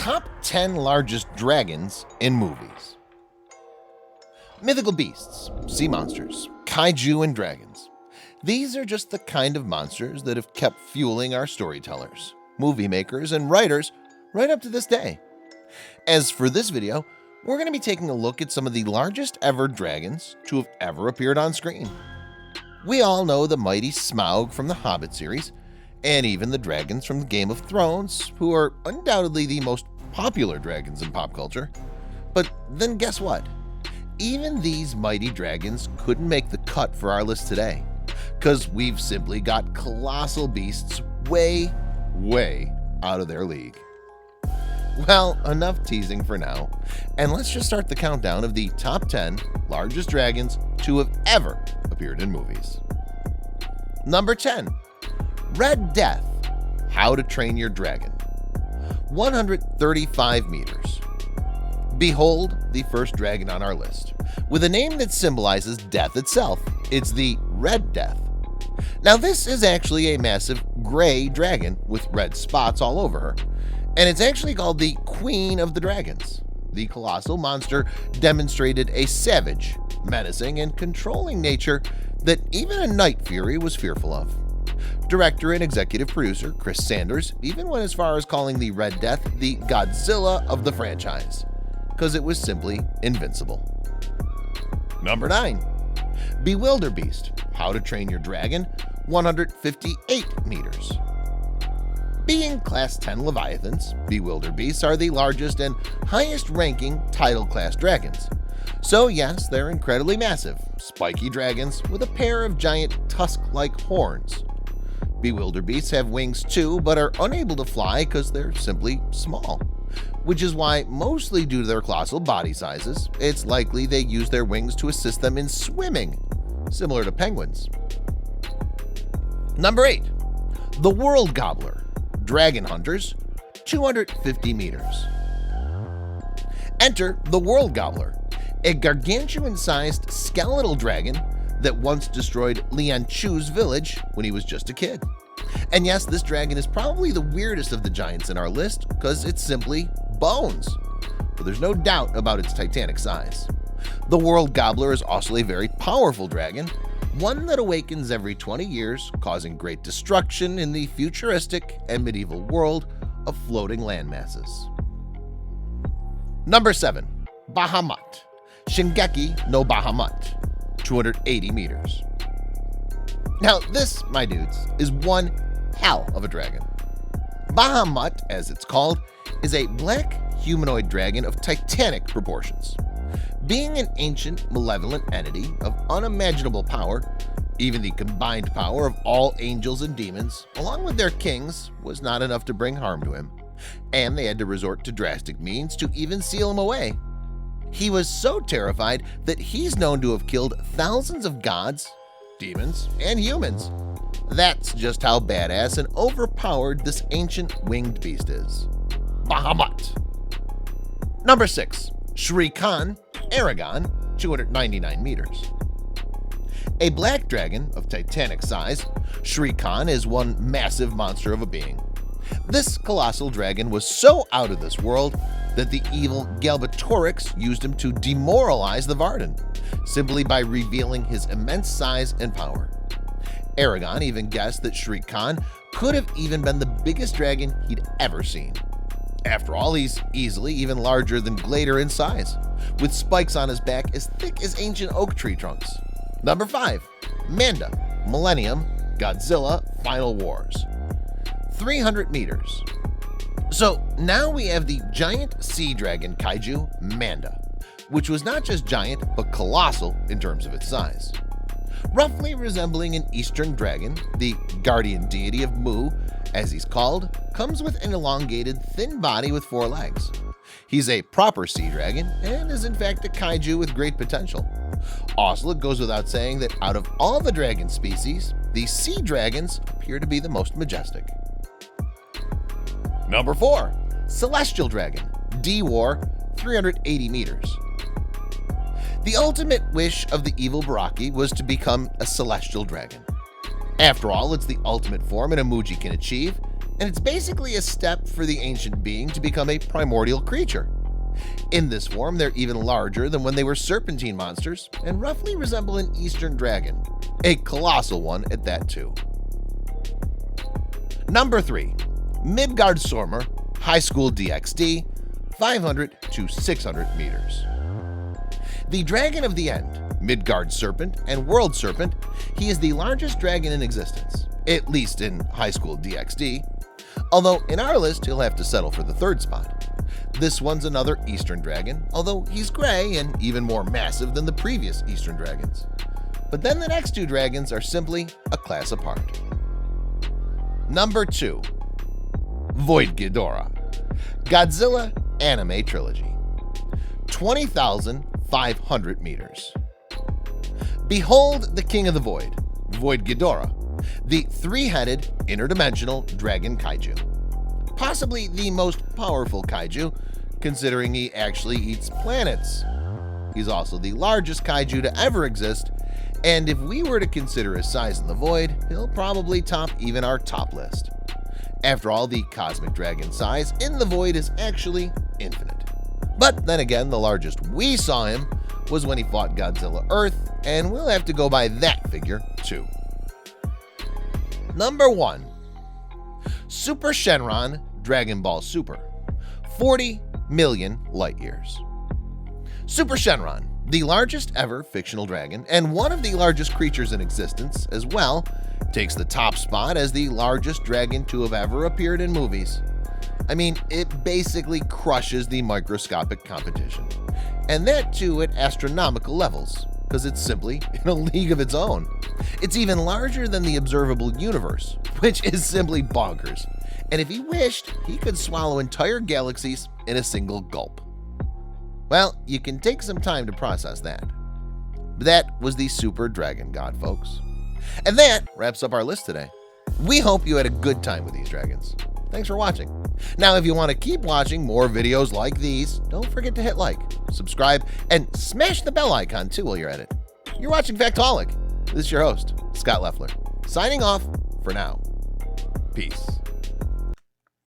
Top 10 largest dragons in movies. Mythical beasts, sea monsters, kaiju, and dragons. These are just the kind of monsters that have kept fueling our storytellers, movie makers, and writers right up to this day. As for this video, we're going to be taking a look at some of the largest ever dragons to have ever appeared on screen. We all know the mighty Smaug from the Hobbit series, and even the dragons from Game of Thrones, who are undoubtedly the most popular dragons in pop culture. But then guess what? Even these mighty dragons couldn't make the cut for our list today, because we've simply got colossal beasts way out of their league. Well, enough teasing for now, and let's just start the countdown of the top 10 largest dragons to have ever appeared in movies. Number 10. Red Death, How to Train Your Dragon. 135 meters. Behold the first dragon on our list, with a name that symbolizes death itself. It's the Red Death. Now this is actually a massive gray dragon with red spots all over her, and it's actually called the Queen of the Dragons. The colossal monster demonstrated a savage, menacing, and controlling nature that even a Night Fury was fearful of. Director and executive producer Chris Sanders even went as far as calling the Red Death the Godzilla of the franchise, because it was simply invincible. Number 9. Beuilderbeast, How to Train Your Dragon, 158 meters. Being Class 10 Leviathans, Beuilderbeasts are the largest and highest-ranking title-class dragons. So yes, they're incredibly massive, spiky dragons with a pair of giant tusk-like horns. Beuilderbeasts have wings too, but are unable to fly because they're simply small, which is why, mostly due to their colossal body sizes, it's likely they use their wings to assist them in swimming, similar to penguins. Number 8. The World Gobbler, Dragon Hunters, 250 meters. Enter the World Gobbler, a gargantuan-sized skeletal dragon that once destroyed Lian Chu's village when he was just a kid. And yes, this dragon is probably the weirdest of the giants in our list because it's simply bones, but there's no doubt about its titanic size. The World Gobbler is also a very powerful dragon, one that awakens every 20 years, causing great destruction in the futuristic and medieval world of floating landmasses. Number 7. Bahamut, Shingeki no Bahamut, 280 meters. Now this, my dudes, is one hell of a dragon. Bahamut, as it's called, is a black humanoid dragon of titanic proportions. Being an ancient, malevolent entity of unimaginable power, even the combined power of all angels and demons, along with their kings, was not enough to bring harm to him, and they had to resort to drastic means to even seal him away. He was so terrified that he's known to have killed thousands of gods, demons, and humans. That's just how badass and overpowered this ancient winged beast is. Bahamut. Number 6. Shere Khan, Aragon, 299 meters. A black dragon of titanic size, Shere Khan is one massive monster of a being. This colossal dragon was so out of this world that the evil Galbatorix used him to demoralize the Varden, simply by revealing his immense size and power. Aragon even guessed that Shere Khan could have even been the biggest dragon he'd ever seen. After all, he's easily even larger than Ghidorah in size, with spikes on his back as thick as ancient oak tree trunks. Number 5. Manda, Millennium, Godzilla, Final Wars, 300 meters. So now we have the giant sea dragon kaiju Manda, which was not just giant but colossal in terms of its size. Roughly resembling an eastern dragon, the guardian deity of Mu, as he's called, comes with an elongated, thin body with 4 legs. He's a proper sea dragon and is in fact a kaiju with great potential. Also, it goes without saying that out of all the dragon species, the sea dragons appear to be the most majestic. Number 4. Celestial Dragon, D-War, 380 meters. The ultimate wish of the evil Baraki was to become a celestial dragon. After all, it's the ultimate form an emoji can achieve, and it's basically a step for the ancient being to become a primordial creature. In this form, they're even larger than when they were serpentine monsters and roughly resemble an eastern dragon, a colossal one at that too. Number 3. Midgardsormr High School DxD, 500 to 600 meters. The Dragon of the End, Midgard Serpent and World Serpent, he is the largest dragon in existence, at least in High School DxD, although in our list he'll have to settle for the 3rd spot. This one's another Eastern dragon, although he's gray and even more massive than the previous Eastern dragons. But then the next 2 dragons are simply a class apart. Number 2. Void Ghidorah, Godzilla Anime Trilogy, 20,500 meters. Behold the King of the Void, Void Ghidorah, the 3-headed interdimensional dragon kaiju. Possibly the most powerful kaiju, considering he actually eats planets. He's also the largest kaiju to ever exist, and if we were to consider his size in the void, he'll probably top even our top list. After all, the cosmic dragon size in the void is actually infinite. But then again, the largest we saw him was when he fought Godzilla Earth, and we'll have to go by that figure too. Number 1. Super Shenron Dragon Ball Super, 40 million light years. Super Shenron, the largest ever fictional dragon and one of the largest creatures in existence as well, takes the top spot as the largest dragon to have ever appeared in movies. I mean, it basically crushes the microscopic competition, and that too at astronomical levels, because it's simply in a league of its own. It's even larger than the observable universe, which is simply bonkers. And if he wished, he could swallow entire galaxies in a single gulp. Well, you can take some time to process that. But that was the Super Dragon God, folks. And that wraps up our list today. We hope you had a good time with these dragons. Thanks for watching. Now, if you want to keep watching more videos like these, don't forget to hit like, subscribe, and smash the bell icon too while you're at it. You're watching Factaholic. This is your host, Scott Leffler, signing off for now. Peace.